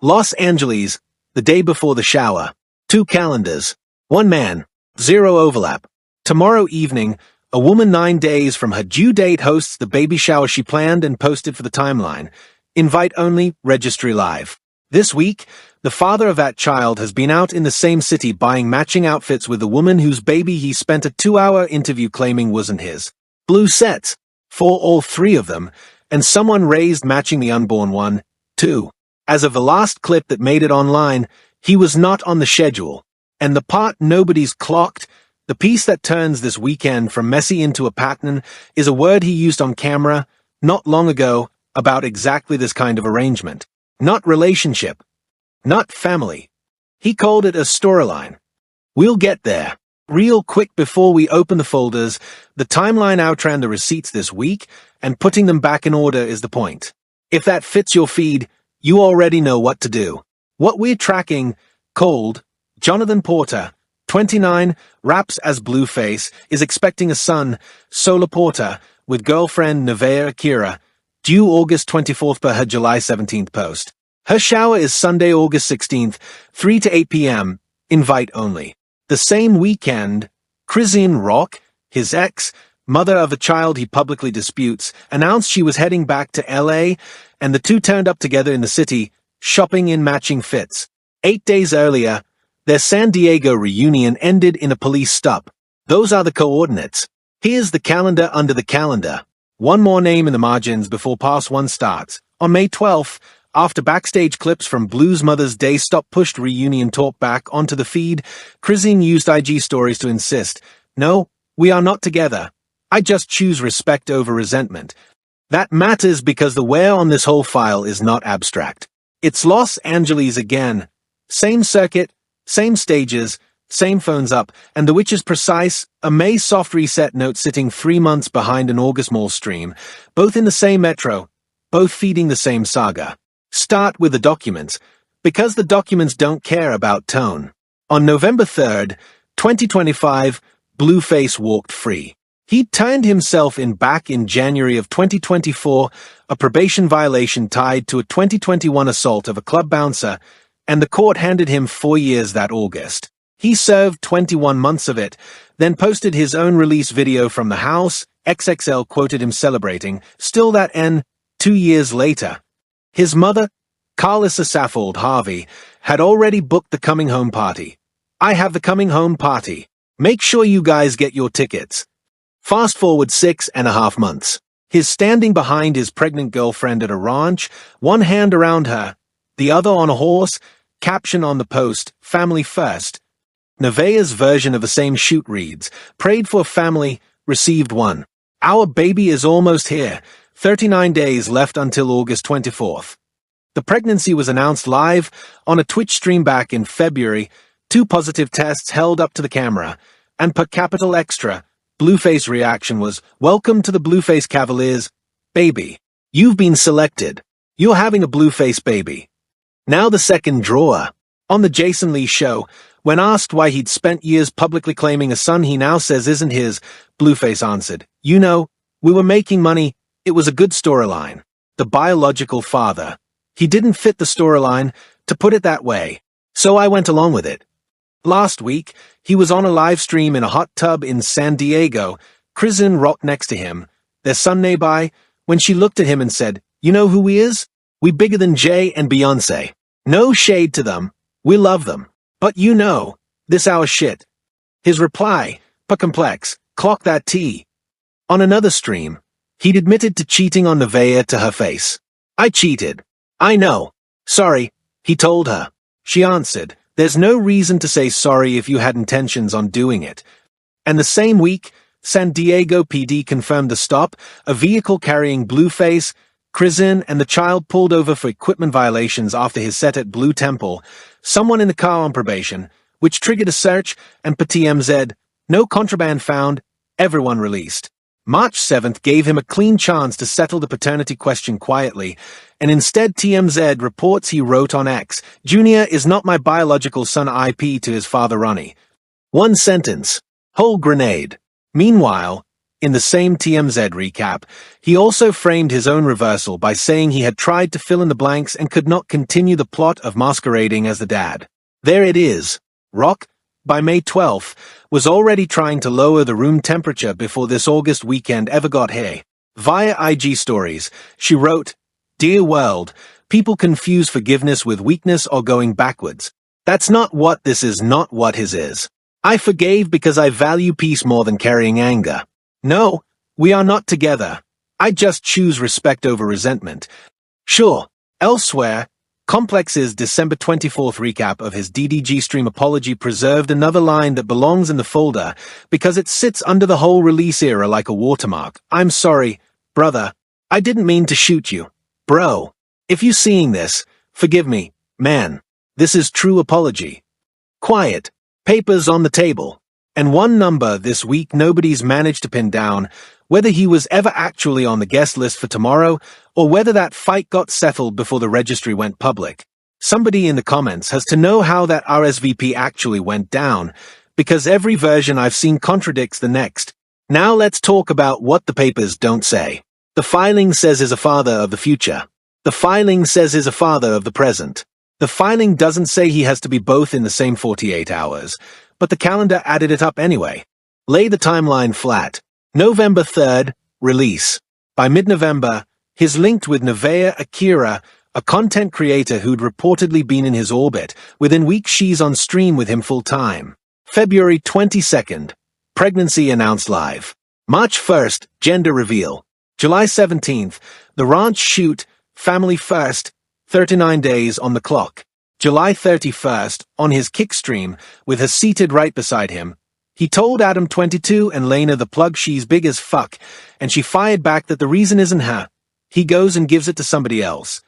Los Angeles, the day before the shower. 2 calendars. 1 man. 0 overlap. Tomorrow evening, a woman 9 days from her due date hosts the baby shower she planned and posted for the timeline. Invite only, registry live. This week, the father of that child has been out in the same city buying matching outfits with the woman whose baby he spent a 2-hour interview claiming wasn't his. Blue sets. For all 3 of them, and someone raised matching the unborn one, too. As of the last clip that made it online, he was not on the schedule. And the part nobody's clocked, the piece that turns this weekend from messy into a pattern, is a word he used on camera not long ago about exactly this kind of arrangement. Not relationship. Not family. He called it a storyline. We'll get there. Real quick before we open the folders, the timeline outran the receipts this week, and putting them back in order is the point. If that fits your feed, you already know what to do. What we're tracking, cold, Jonathan Porter, 29, raps as Blueface, is expecting a son, Solar Porter, with girlfriend Nevaeh Akira, due August 24th per her July 17th post. Her shower is Sunday, August 16th, 3 to 8 p.m., invite only. The same weekend, Chrisean Rock, his ex, mother of a child he publicly disputes, announced she was heading back to LA, and the two turned up together in the city, shopping in matching fits. 8 days earlier, their San Diego reunion ended in a police stop. Those are the coordinates. Here's the calendar under the calendar. One more name in the margins before Pass 1 starts. On May 12th, after backstage clips from Blue's Mother's Day pushed reunion talk back onto the feed, Chrisean used IG stories to insist, "No, we are not together. I just choose respect over resentment." That matters because the where on this whole file is not abstract. It's Los Angeles again. Same circuit, same stages, same phones up, and the which is precise, a May soft reset note sitting 3 months behind an August mall stream, both in the same metro, both feeding the same saga. Start with the documents, because the documents don't care about tone. On November 3rd, 2025, Blueface walked free. He turned himself in back in January of 2024, a probation violation tied to a 2021 assault of a club bouncer, and the court handed him 4 years that August. He served 21 months of it, then posted his own release video from the house. XXL quoted him celebrating, still that N, 2 years later. His mother, Carlissa Saffold Harvey, had already booked the coming home party. "I have the coming home party. Make sure you guys get your tickets." Fast forward 6.5 months. He's standing behind his pregnant girlfriend at a ranch, one hand around her, the other on a horse, caption on the post, "Family first." Nevaeh's version of the same shoot reads, "Prayed for family, received one. Our baby is almost here. 39 days left until August 24th. The pregnancy was announced live on a Twitch stream back in February, 2 positive tests held up to the camera, and per capital extra, Blueface reaction was, "Welcome to the Blueface Cavaliers, baby. You've been selected. You're having a Blueface baby." Now the second drawer. On the Jason Lee show, when asked why he'd spent years publicly claiming a son he now says isn't his, Blueface answered, "You know, we were making money. It was a good storyline. The biological father. He didn't fit the storyline, to put it that way. So I went along with it." Last week, he was on a live stream in a hot tub in San Diego, Chrisean Rock next to him, their son Nevaeh, when she looked at him and said, "You know who we is? We bigger than Jay and Beyonce. No shade to them. We love them. But you know, this our shit." His reply, complex, "Clock that T." On another stream, he'd admitted to cheating on Neveah to her face. "I cheated. I know. Sorry," he told her. She answered, "There's no reason to say sorry if you had intentions on doing it." And the same week, San Diego PD confirmed the stop, a vehicle carrying Blueface, Chrisean, and the child pulled over for equipment violations after his set at Blue Temple, someone in the car on probation, which triggered a search, and per TMZ, no contraband found, everyone released. March 7th gave him a clean chance to settle the paternity question quietly, and instead TMZ reports he wrote on X, "Junior is not my biological son," IP to his father Ronnie. One sentence. Whole grenade. Meanwhile, In the same TMZ recap, he also framed his own reversal by saying he had tried to fill in the blanks and could not continue the plot of masquerading as the dad. There it is. Rock, by May 12th, was already trying to lower the room temperature before this August weekend ever got here. Via IG stories, she wrote, "Dear world, people confuse forgiveness with weakness or going backwards. That's not what this is, not what his is. I forgave because I value peace more than carrying anger. No, we are not together. I just choose respect over resentment." Sure. Elsewhere, Complex's December 24th recap of his DDG stream apology preserved another line that belongs in the folder because it sits under the whole release era like a watermark. "I'm sorry, brother. I didn't mean to shoot you. Bro. If you seeing this, forgive me, man. This is true apology." Quiet. Papers on the table. And one number this week nobody's managed to pin down, whether he was ever actually on the guest list for tomorrow, or whether that fight got settled before the registry went public. Somebody in the comments has to know how that RSVP actually went down, because every version I've seen contradicts the next. Now let's talk about what the papers don't say. The filing says is a father of the future. The filing says is a father of the present. The filing doesn't say he has to be both in the same 48 hours, but the calendar added it up anyway. Lay the timeline flat. November 3rd, release. By mid-November, he's linked with Nevaeh Akira, a content creator who'd reportedly been in his orbit. Within weeks she's on stream with him full-time. February 22nd, pregnancy announced live. March 1st, gender reveal. July 17th, the ranch shoot, family first, 39 days on the clock. July 31st, on his kick stream, with her seated right beside him, he told Adam 22 and Lena the plug she's big as fuck, and she fired back that the reason isn't her. He goes and gives it to somebody else.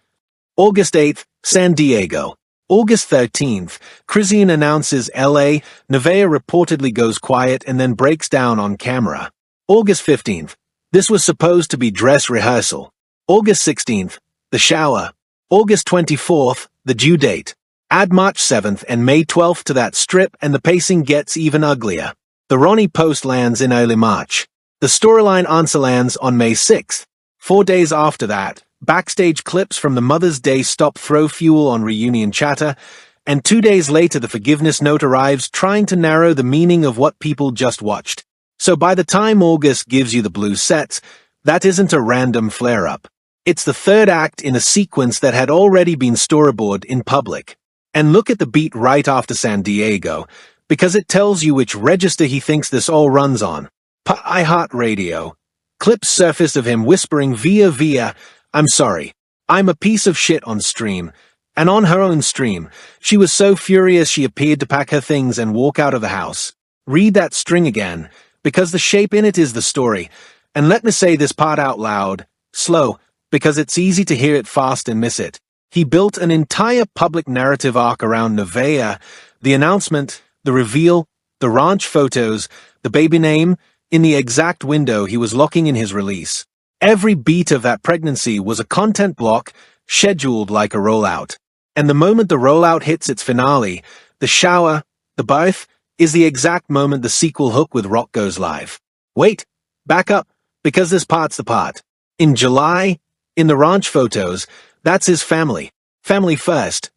August 8th, San Diego. August 13th, Chrisean announces LA, Neveah reportedly goes quiet and then breaks down on camera. August 15th, this was supposed to be dress rehearsal. August 16th, the shower. August 24th, the due date. Add March 7th and May 12th to that strip and the pacing gets even uglier. The Ronnie post lands in early March. The storyline answer lands on May 6th. 4 days after that, backstage clips from the Mother's Day stop throw fuel on reunion chatter, and 2 days later the forgiveness note arrives trying to narrow the meaning of what people just watched. So by the time August gives you the blue sets, that isn't a random flare-up. It's the third act in a sequence that had already been storyboarded in public. And look at the beat right after San Diego, because it tells you which register he thinks this all runs on. iHeartRadio. Clips surfaced of him whispering via, "I'm sorry. I'm a piece of shit" on stream. And on her own stream, she was so furious she appeared to pack her things and walk out of the house. Read that string again, because the shape in it is the story. And let me say this part out loud, slow, because it's easy to hear it fast and miss it. He built an entire public narrative arc around Neveah, the announcement, the reveal, the ranch photos, the baby name, in the exact window he was locking in his release. Every beat of that pregnancy was a content block, scheduled like a rollout. And the moment the rollout hits its finale, the shower, the birth, is the exact moment the sequel hook with Rock goes live. Wait, back up, because this part's the part. In July, in the ranch photos, that's his family. Family first.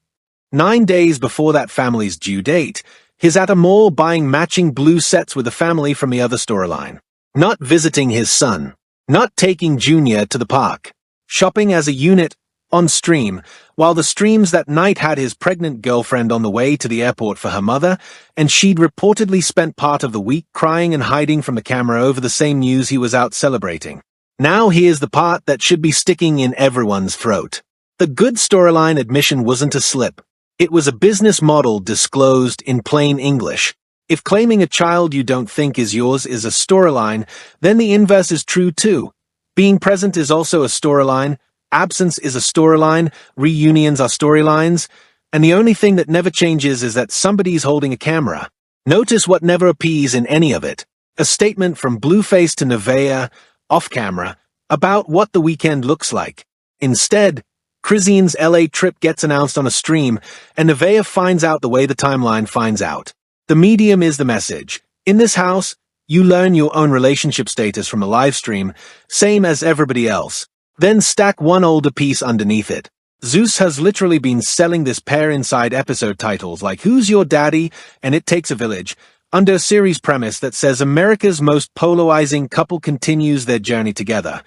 9 days before that family's due date, he's at a mall buying matching blue sets with the family from the other storyline. Not visiting his son. Not taking Junior to the park. Shopping as a unit, on stream, while the streams that night had his pregnant girlfriend on the way to the airport for her mother, and she'd reportedly spent part of the week crying and hiding from the camera over the same news he was out celebrating. Now here's the part that should be sticking in everyone's throat. The good storyline admission wasn't a slip. It was a business model disclosed in plain English. If claiming a child you don't think is yours is a storyline, then the inverse is true too. Being present is also a storyline, absence is a storyline, reunions are storylines, and the only thing that never changes is that somebody's holding a camera. Notice what never appears in any of it. A statement from Blueface to Neveah, off-camera, about what the weekend looks like. Instead, Chrisean's LA trip gets announced on a stream, and Neveah finds out the way the timeline finds out. The medium is the message. In this house, You learn your own relationship status from a live stream, same as everybody else. Then stack one older piece underneath it. Zeus has literally been selling this pair inside episode titles like Who's Your Daddy and It Takes a Village, under a series premise that says America's most polarizing couple continues their journey together.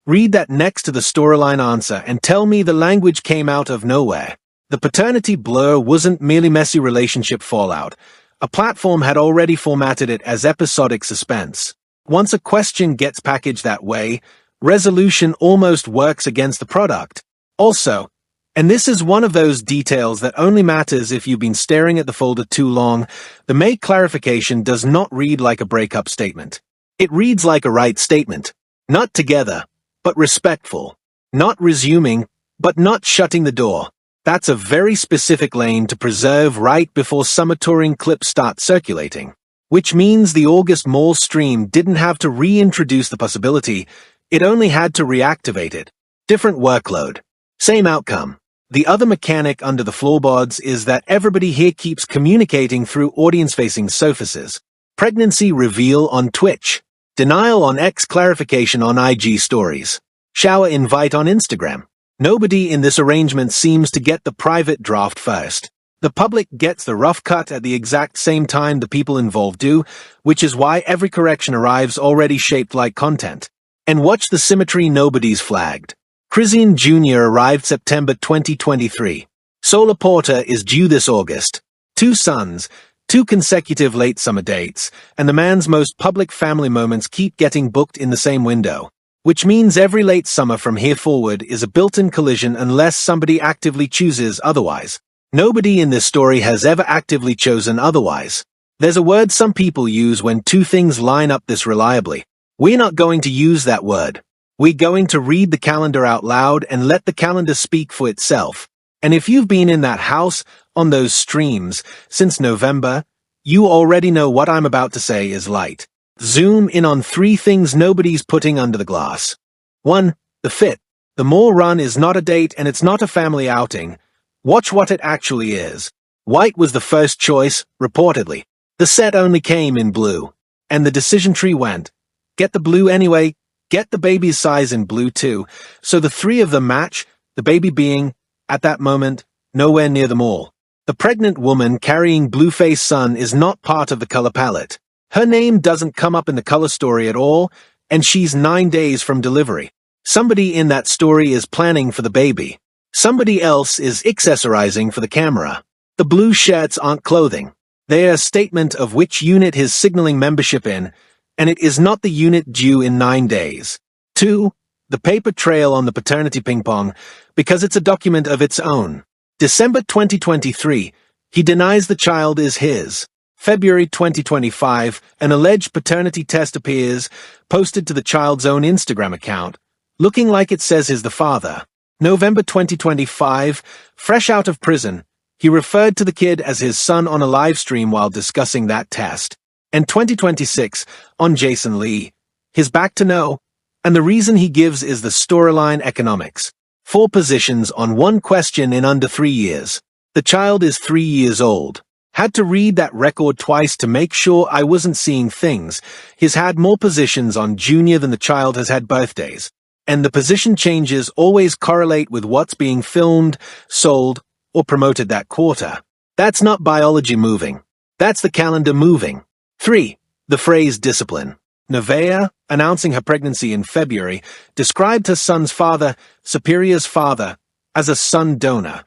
Read that next to the storyline answer and tell me the language came out of nowhere. The paternity blur wasn't merely messy relationship fallout. A platform had already formatted it as episodic suspense. Once a question gets packaged that way, resolution almost works against the product. Also, and this is one of those details that only matters if you've been staring at the folder too long, the May clarification does not read like a breakup statement. It reads like a right statement. Not together, but respectful. Not resuming, but not shutting the door. That's a very specific lane to preserve right before summer touring clips start circulating. Which means the August Mall stream didn't have to reintroduce the possibility, it only had to reactivate it. Different workload. Same outcome. The other mechanic under the floorboards is that everybody here keeps communicating through audience-facing surfaces. Pregnancy reveal on Twitch. Denial on X, clarification on IG stories. Shower invite on Instagram. Nobody in this arrangement seems to get the private draft first. The public gets the rough cut at the exact same time the people involved do, which is why every correction arrives already shaped like content. And watch the symmetry nobody's flagged. Chrisean Jr. arrived September 2023. Solar Porter is due this August. 2 sons, 2 consecutive late summer dates, and the man's most public family moments keep getting booked in the same window. Which means every late summer from here forward is a built-in collision unless somebody actively chooses otherwise. Nobody in this story has ever actively chosen otherwise. There's a word some people use when 2 things line up this reliably. We're not going to use that word. We're going to read the calendar out loud and let the calendar speak for itself. And if you've been in that house, on those streams, since November, you already know what I'm about to say is light. Zoom in on 3 things nobody's putting under the glass. 1. The fit. The mall run is not a date and it's not a family outing. Watch what it actually is. White was the first choice, reportedly. The set only came in blue. And the decision tree went, get the blue anyway, get the baby's size in blue too. So the 3 of them match, the baby being, at that moment, nowhere near them all. The pregnant woman carrying Blueface son is not part of the color palette. Her name doesn't come up in the color story at all, and she's 9 days from delivery. Somebody in that story is planning for the baby. Somebody else is accessorizing for the camera. The blue shirts aren't clothing. They are a statement of which unit he's signaling membership in, and it is not the unit due in 9 days. 2. The paper trail on the paternity ping pong, because it's a document of its own. December 2023, he denies the child is his. February 2025, an alleged paternity test appears, posted to the child's own Instagram account, looking like it says he's the father. November 2025, fresh out of prison, he referred to the kid as his son on a live stream while discussing that test. And 2026, on Jason Lee, he's back to no, and the reason he gives is the storyline economics. 4 positions on 1 question in under 3 years. The child is 3 years old. Had to read that record twice to make sure I wasn't seeing things. He's had more positions on Junior than the child has had birthdays. And the position changes always correlate with what's being filmed, sold, or promoted that quarter. That's not biology moving. That's the calendar moving. 3. The phrase discipline. Neveah, announcing her pregnancy in February, described her son's father, Superior's father, as a son donor.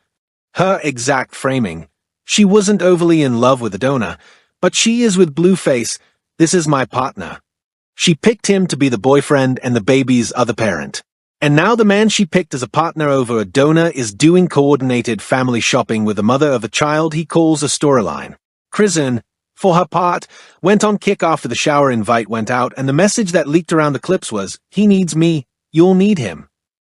Her exact framing. She wasn't overly in love with the donor, but she is with Blueface. This is my partner. She picked him to be the boyfriend and the baby's other parent. And now the man she picked as a partner over a donor is doing coordinated family shopping with the mother of a child he calls a storyline. Chrisean, for her part, went on kick after the shower invite went out and the message that leaked around the clips was, he needs me, you'll need him.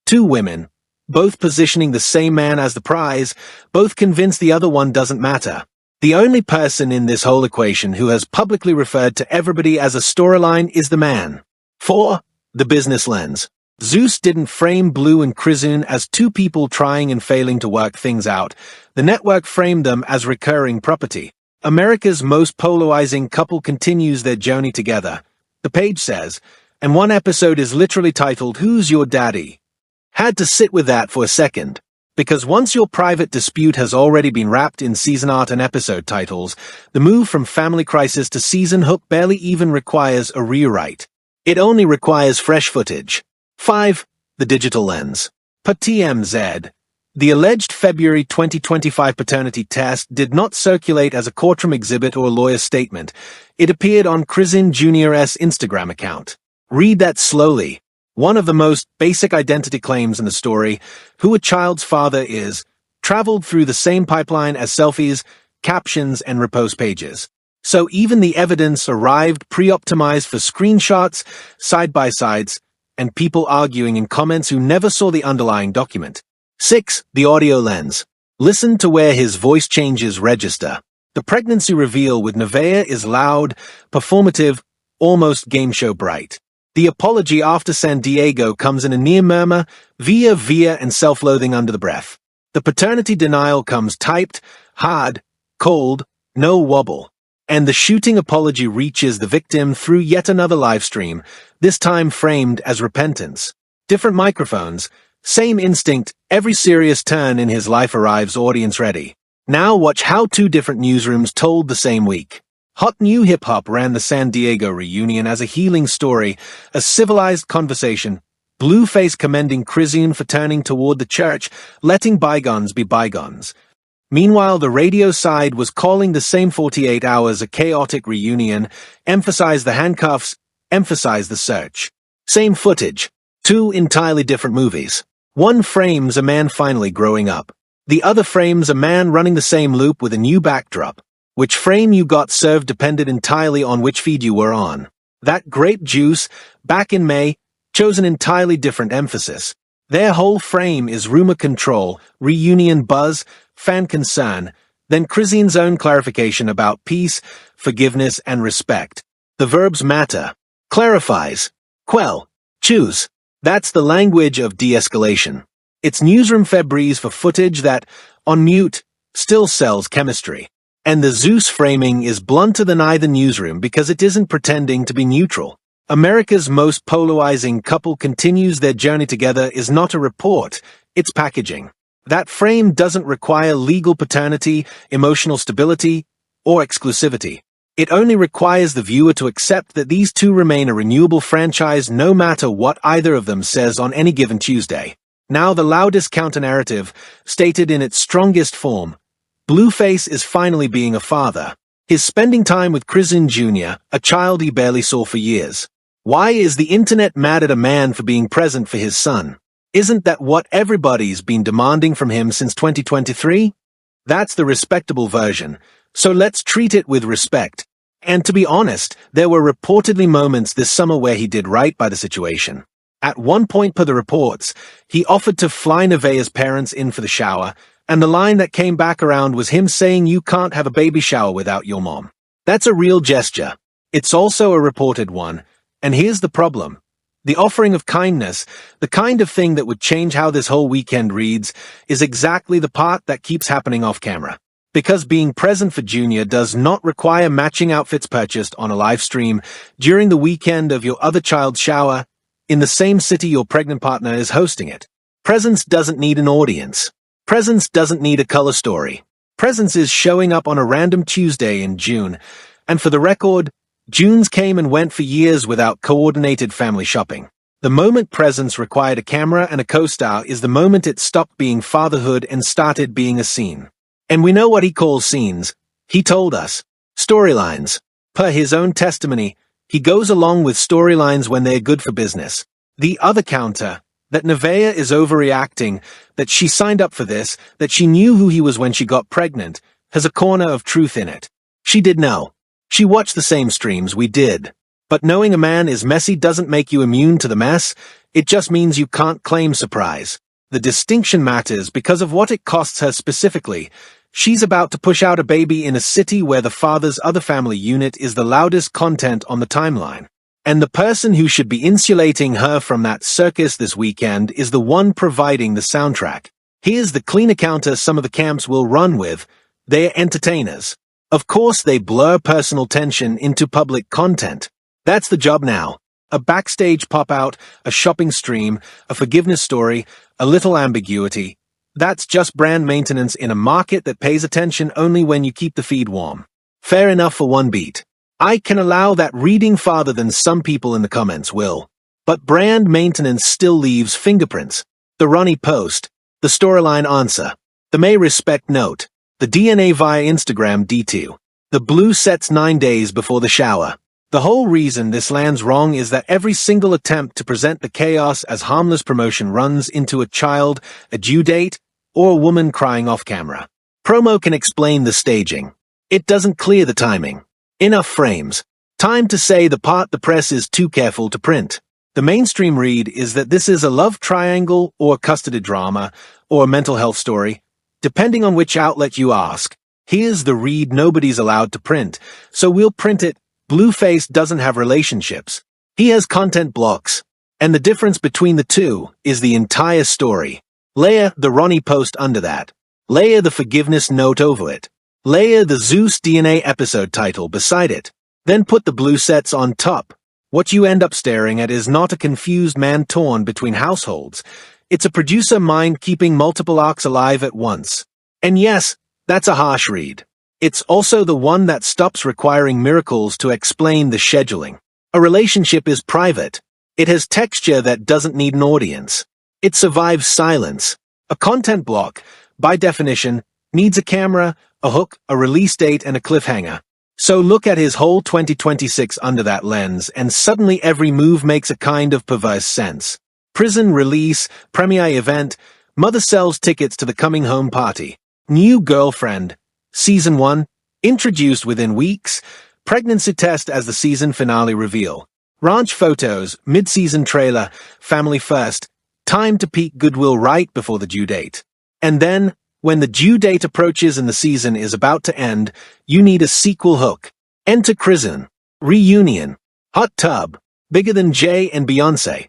2 women, both positioning the same man as the prize, both convinced the other one doesn't matter. The only person in this whole equation who has publicly referred to everybody as a storyline is the man. 4. The business lens. Zeus didn't frame Blue and Chrisean as 2 people trying and failing to work things out. The network framed them as recurring property. America's most polarizing couple continues their journey together, the page says, and one episode is literally titled, "Who's Your Daddy?" Had to sit with that for a second, because once your private dispute has already been wrapped in season art and episode titles, the move from family crisis to season hook barely even requires a rewrite. It only requires fresh footage. 5. The digital lens. Per TMZ. The alleged February 2025 paternity test did not circulate as a courtroom exhibit or lawyer statement. It appeared on Chrisean Jr.'s Instagram account. Read that slowly. One of the most basic identity claims in the story, who a child's father is, traveled through the same pipeline as selfies, captions, and repost pages. So even the evidence arrived pre-optimized for screenshots, side-by-sides, and people arguing in comments who never saw the underlying document. 6. The audio lens. Listen to where his voice changes register. The pregnancy reveal with Neveah is loud, performative, almost game show bright. The apology after San Diego comes in a near murmur, via and self-loathing under the breath. The paternity denial comes typed, hard, cold, no wobble. And the shooting apology reaches the victim through yet another live stream, this time framed as repentance. Different microphones, same instinct, every serious turn in his life arrives audience ready. Now watch how two different newsrooms told the same week. Hot New Hip Hop ran the San Diego reunion as a healing story, a civilized conversation, Blueface commending Chrisean for turning toward the church, letting bygones be bygones. Meanwhile, the radio side was calling the same 48 hours a chaotic reunion, emphasized the handcuffs, emphasized the search. Same footage, two entirely different movies. One frames a man finally growing up. The other frames a man running the same loop with a new backdrop. Which frame you got served depended entirely on which feed you were on. That grape juice, back in May, chose an entirely different emphasis. Their whole frame is rumor control, reunion buzz, fan concern, then Chrisean's own clarification about peace, forgiveness, and respect. The verbs matter. Clarifies. Quell. Choose. That's the language of de-escalation. It's newsroom Febreze for footage that, on mute, still sells chemistry. And the Zeus framing is blunter than either newsroom because it isn't pretending to be neutral. America's most polarizing couple continues their journey together is not a report, it's packaging. That frame doesn't require legal paternity, emotional stability, or exclusivity. It only requires the viewer to accept that these two remain a renewable franchise no matter what either of them says on any given Tuesday. Now the loudest counter-narrative, stated in its strongest form. Blueface is finally being a father. He's spending time with Chrisean Jr., a child he barely saw for years. Why is the internet mad at a man for being present for his son? Isn't that what everybody's been demanding from him since 2023? That's the respectable version, so let's treat it with respect. And to be honest, there were reportedly moments this summer where he did right by the situation. At one point per the reports, he offered to fly Neveah's parents in for the shower, and the line that came back around was him saying you can't have a baby shower without your mom. That's a real gesture. It's also a reported one, and here's the problem. The offering of kindness, the kind of thing that would change how this whole weekend reads, is exactly the part that keeps happening off camera. Because being present for Junior does not require matching outfits purchased on a live stream during the weekend of your other child's shower in the same city your pregnant partner is hosting it. Presence doesn't need an audience. Presence doesn't need a color story. Presence is showing up on a random Tuesday in June, and for the record, Junes came and went for years without coordinated family shopping. The moment Presence required a camera and a co-star is the moment it stopped being fatherhood and started being a scene. And we know what he calls scenes. He told us. Storylines. Per his own testimony, he goes along with storylines when they're good for business. The other counter, that Neveah is overreacting, that she signed up for this, that she knew who he was when she got pregnant, has a corner of truth in it. She did know. She watched the same streams we did. But knowing a man is messy doesn't make you immune to the mess, it just means you can't claim surprise. The distinction matters because of what it costs her specifically. She's about to push out a baby in a city where the father's other family unit is the loudest content on the timeline. And the person who should be insulating her from that circus this weekend is the one providing the soundtrack. Here's the cleaner counter some of the camps will run with. They're entertainers. Of course they blur personal tension into public content. That's the job now. A backstage pop-out, a shopping stream, a forgiveness story, a little ambiguity. That's just brand maintenance in a market that pays attention only when you keep the feed warm. Fair enough for one beat. I can allow that reading farther than some people in the comments will. But brand maintenance still leaves fingerprints. The Ronnie post, the storyline answer, the May respect note, the DNA via Instagram D2, the blue sets 9 days before the shower. The whole reason this lands wrong is that every single attempt to present the chaos as harmless promotion runs into a child, a due date, or a woman crying off camera. Promo can explain the staging. It doesn't clear the timing. Enough frames. Time to say the part the press is too careful to print. The mainstream read is that this is a love triangle or custody drama or a mental health story, depending on which outlet you ask. Here's the read nobody's allowed to print, so we'll print it. Blueface doesn't have relationships. He has content blocks. And the difference between the two is the entire story. Layer the Ronnie post under that. Layer the forgiveness note over it. Layer the Zeus DNA episode title beside it. Then put the blue sets on top. What you end up staring at is not a confused man torn between households. It's a producer mind keeping multiple arcs alive at once. And yes, that's a harsh read. It's also the one that stops requiring miracles to explain the scheduling. A relationship is private. It has texture that doesn't need an audience. It survives silence. A content block, by definition, needs a camera, a hook, a release date, and a cliffhanger. So look at his whole 2026 under that lens, and suddenly every move makes a kind of perverse sense. Prison release, premiere event, mother sells tickets to the coming home party. New girlfriend. Season 1, introduced within weeks, pregnancy test as the season finale reveal. Ranch photos, mid-season trailer, family first, time to peak goodwill right before the due date. And then, when the due date approaches and the season is about to end, you need a sequel hook. Enter Chrisean. Reunion. Hot tub. Bigger than Jay and Beyonce.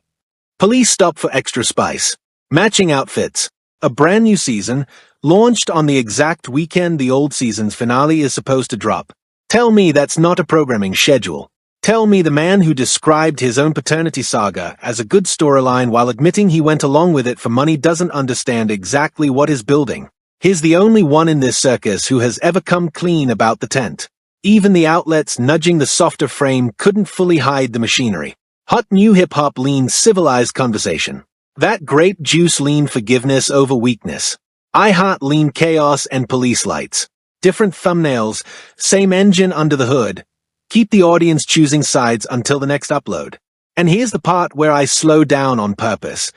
Police stop for extra spice. Matching outfits. A brand new season, launched on the exact weekend the old season's finale is supposed to drop. Tell me that's not a programming schedule. Tell me the man who described his own paternity saga as a good storyline while admitting he went along with it for money doesn't understand exactly what is building. He's the only one in this circus who has ever come clean about the tent. Even the outlets nudging the softer frame couldn't fully hide the machinery. Hot new hip-hop lean civilized conversation. That grape juice lean forgiveness over weakness. I Heart lean chaos and police lights. Different thumbnails, same engine under the hood. Keep the audience choosing sides until the next upload. And here's the part where I slow down on purpose.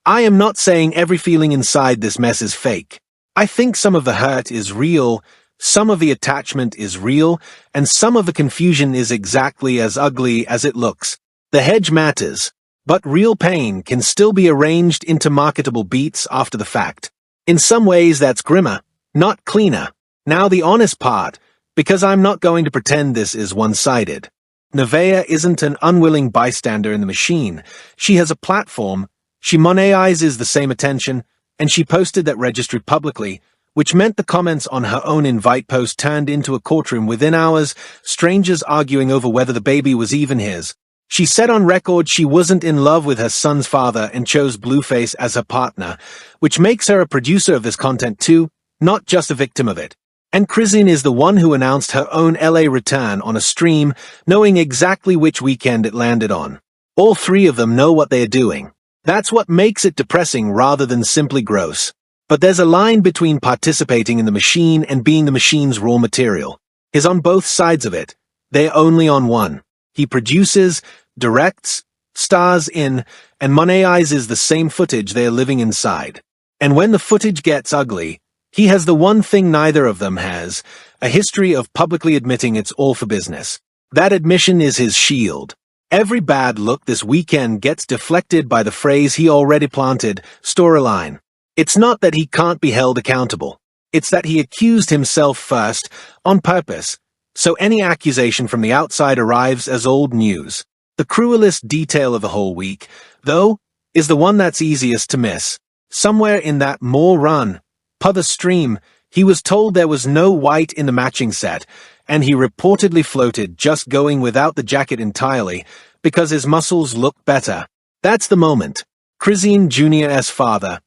I am not saying every feeling inside this mess is fake. I think some of the hurt is real, some of the attachment is real, and some of the confusion is exactly as ugly as it looks. The hedge matters, but real pain can still be arranged into marketable beats after the fact. In some ways that's grimmer, not cleaner. Now the honest part, because I'm not going to pretend this is one-sided. Neveah isn't an unwilling bystander in the machine. She has a platform, she monetizes the same attention, and she posted that registry publicly, which meant the comments on her own invite post turned into a courtroom within hours, strangers arguing over whether the baby was even his. She said on record she wasn't in love with her son's father and chose Blueface as her partner, which makes her a producer of this content too, not just a victim of it. And Chrisean is the one who announced her own LA return on a stream, knowing exactly which weekend it landed on. All three of them know what they are doing. That's what makes it depressing rather than simply gross. But there's a line between participating in the machine and being the machine's raw material. He's on both sides of it. They're only on one. He produces, directs, stars in, and monetizes the same footage they are living inside. And when the footage gets ugly, he has the one thing neither of them has, a history of publicly admitting it's all for business. That admission is his shield. Every bad look this weekend gets deflected by the phrase he already planted, storyline. It's not that he can't be held accountable. It's that he accused himself first, on purpose. So any accusation from the outside arrives as old news. The cruelest detail of the whole week, though, is the one that's easiest to miss. Somewhere in that more run, the stream, he was told there was no white in the matching set, and he reportedly floated, just going without the jacket entirely because his muscles looked better. That's the moment. Chrisean Jr.'s father,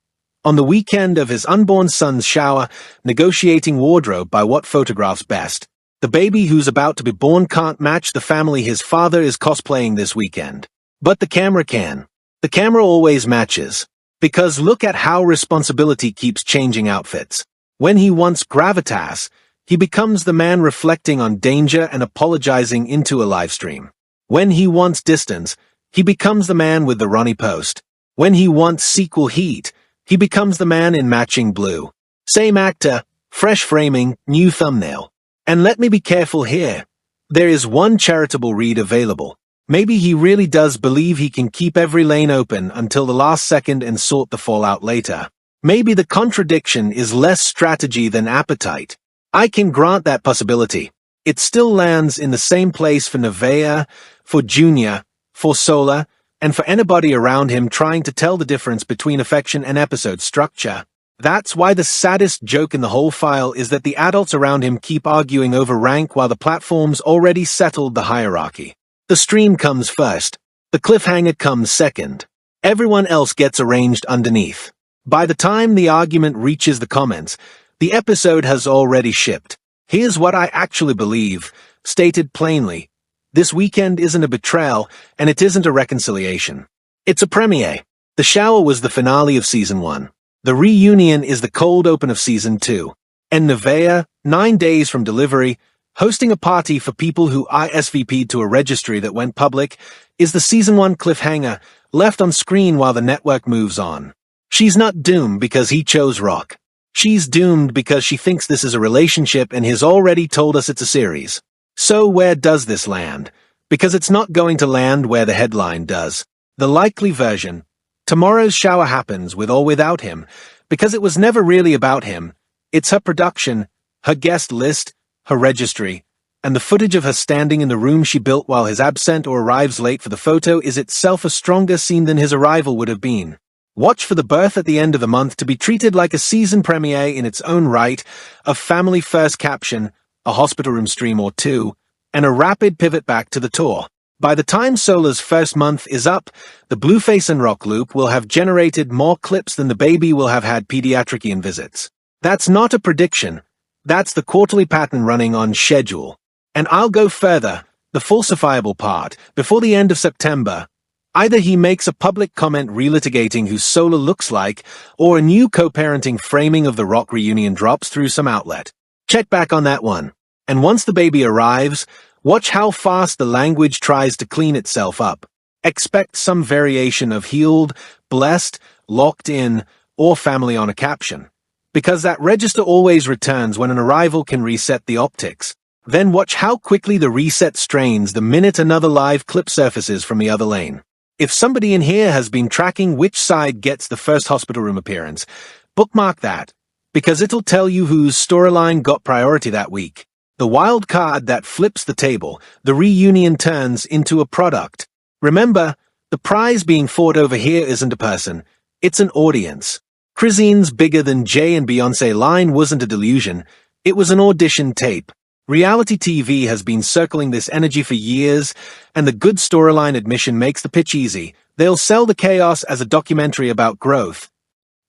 on the weekend of his unborn son's shower, negotiating wardrobe by what photographs best. The baby who's about to be born can't match the family his father is cosplaying this weekend. But the camera can. The camera always matches. Because look at how responsibility keeps changing outfits. When he wants gravitas, he becomes the man reflecting on danger and apologizing into a livestream. When he wants distance, he becomes the man with the Ronnie post. When he wants sequel heat, he becomes the man in matching blue. Same actor, fresh framing, new thumbnail. And let me be careful here. There is one charitable read available. Maybe he really does believe he can keep every lane open until the last second and sort the fallout later. Maybe the contradiction is less strategy than appetite. I can grant that possibility. It still lands in the same place for Neveah, for Junior, for Solar, and for anybody around him trying to tell the difference between affection and episode structure. That's why the saddest joke in the whole file is that the adults around him keep arguing over rank while the platforms already settled the hierarchy. The stream comes first. The cliffhanger comes second. Everyone else gets arranged underneath. By the time the argument reaches the comments, the episode has already shipped. Here's what I actually believe, stated plainly. This weekend isn't a betrayal, and it isn't a reconciliation. It's a premiere. The shower was the finale of Season 1. The reunion is the cold open of Season 2. And Neveah, 9 days from delivery, hosting a party for people who ISVP'd to a registry that went public, is the Season 1 cliffhanger left on screen while the network moves on. She's not doomed because he chose rock. She's doomed because she thinks this is a relationship and has already told us it's a series. So where does this land? Because it's not going to land where the headline does. The likely version: tomorrow's shower happens with or without him, because it was never really about him. It's her production, her guest list, her registry, and the footage of her standing in the room she built while he's absent or arrives late for the photo is itself a stronger scene than his arrival would have been. Watch for the birth at the end of the month to be treated like a season premiere in its own right, a family-first caption, a hospital room stream or two, and a rapid pivot back to the tour. By the time Solar's first month is up, the Blueface and Rock loop will have generated more clips than the baby will have had pediatrician visits. That's not a prediction. That's the quarterly pattern running on schedule. And I'll go further, the falsifiable part, before the end of September. Either he makes a public comment relitigating who Solar looks like, or a new co-parenting framing of the Rock reunion drops through some outlet. Check back on that one. And once the baby arrives, watch how fast the language tries to clean itself up. Expect some variation of healed, blessed, locked in, or family on a caption. Because that register always returns when an arrival can reset the optics. Then watch how quickly the reset strains the minute another live clip surfaces from the other lane. If somebody in here has been tracking which side gets the first hospital room appearance, bookmark that, because it'll tell you whose storyline got priority that week. The wild card that flips the table, the reunion turns into a product. Remember, the prize being fought over here isn't a person, it's an audience. Chrisean's bigger than Jay and Beyoncé line wasn't a delusion, it was an audition tape. Reality TV has been circling this energy for years, and the good storyline admission makes the pitch easy. They'll sell the chaos as a documentary about growth.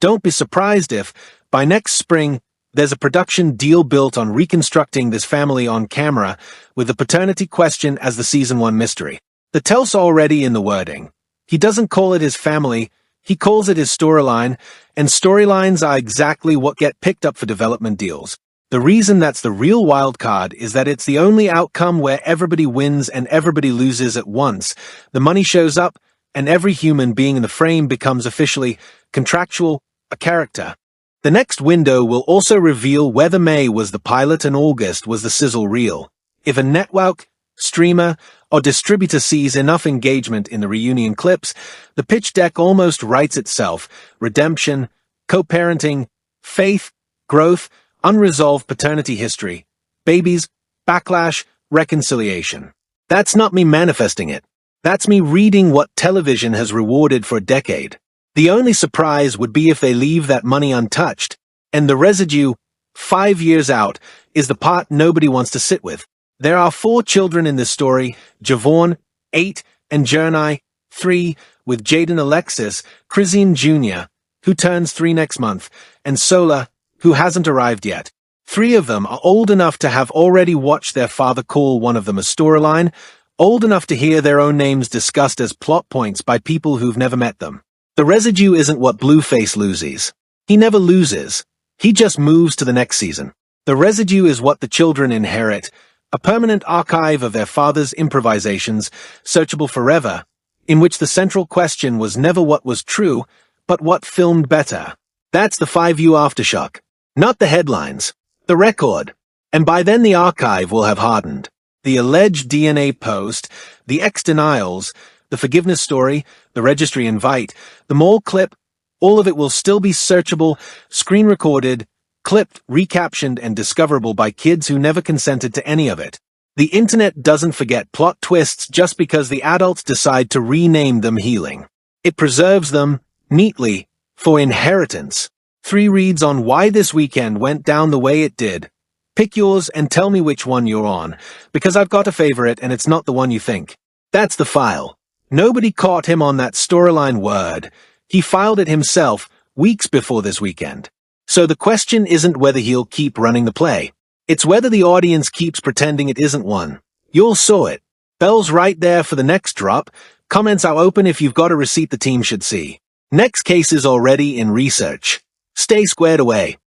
Don't be surprised if, by next spring, there's a production deal built on reconstructing this family on camera, with the paternity question as the Season 1 mystery. The tell's already in the wording. He doesn't call it his family, he calls it his storyline, and storylines are exactly what get picked up for development deals. The reason that's the real wild card is that it's the only outcome where everybody wins and everybody loses at once. The money shows up, and every human being in the frame becomes officially, contractual, a character. The next window will also reveal whether May was the pilot and August was the sizzle reel. If a network, streamer, or distributor sees enough engagement in the reunion clips, the pitch deck almost writes itself: redemption, co-parenting, faith, growth, unresolved paternity history, babies, backlash, reconciliation. That's not me manifesting it. That's me reading what television has rewarded for a decade. The only surprise would be if they leave that money untouched, and the residue, 5 years out, is the part nobody wants to sit with. There are 4 children in this story: Javon, 8, and Jernai, 3, with Jaden Alexis, Chrisean Jr., who turns 3 next month, and Sola, who hasn't arrived yet. 3 of them are old enough to have already watched their father call one of them a storyline, old enough to hear their own names discussed as plot points by people who've never met them. The residue isn't what Blueface loses. He never loses. He just moves to the next season. The residue is what the children inherit, a permanent archive of their father's improvisations, searchable forever, in which the central question was never what was true, but what filmed better. That's the 5U aftershock. Not the headlines. The record. And by then the archive will have hardened. The alleged DNA post, the ex-denials, the forgiveness story, the registry invite, the mole clip, all of it will still be searchable, screen-recorded, clipped, recaptioned, and discoverable by kids who never consented to any of it. The internet doesn't forget plot twists just because the adults decide to rename them healing. It preserves them, neatly, for inheritance. 3 reads on why this weekend went down the way it did. Pick yours and tell me which one you're on, because I've got a favorite and it's not the one you think. That's the file. Nobody caught him on that storyline word. He filed it himself weeks before this weekend. So the question isn't whether he'll keep running the play. It's whether the audience keeps pretending it isn't one. You'll saw it. Bell's right there for the next drop. Comments are open if you've got a receipt the team should see. Next case is already in research. Stay squared away.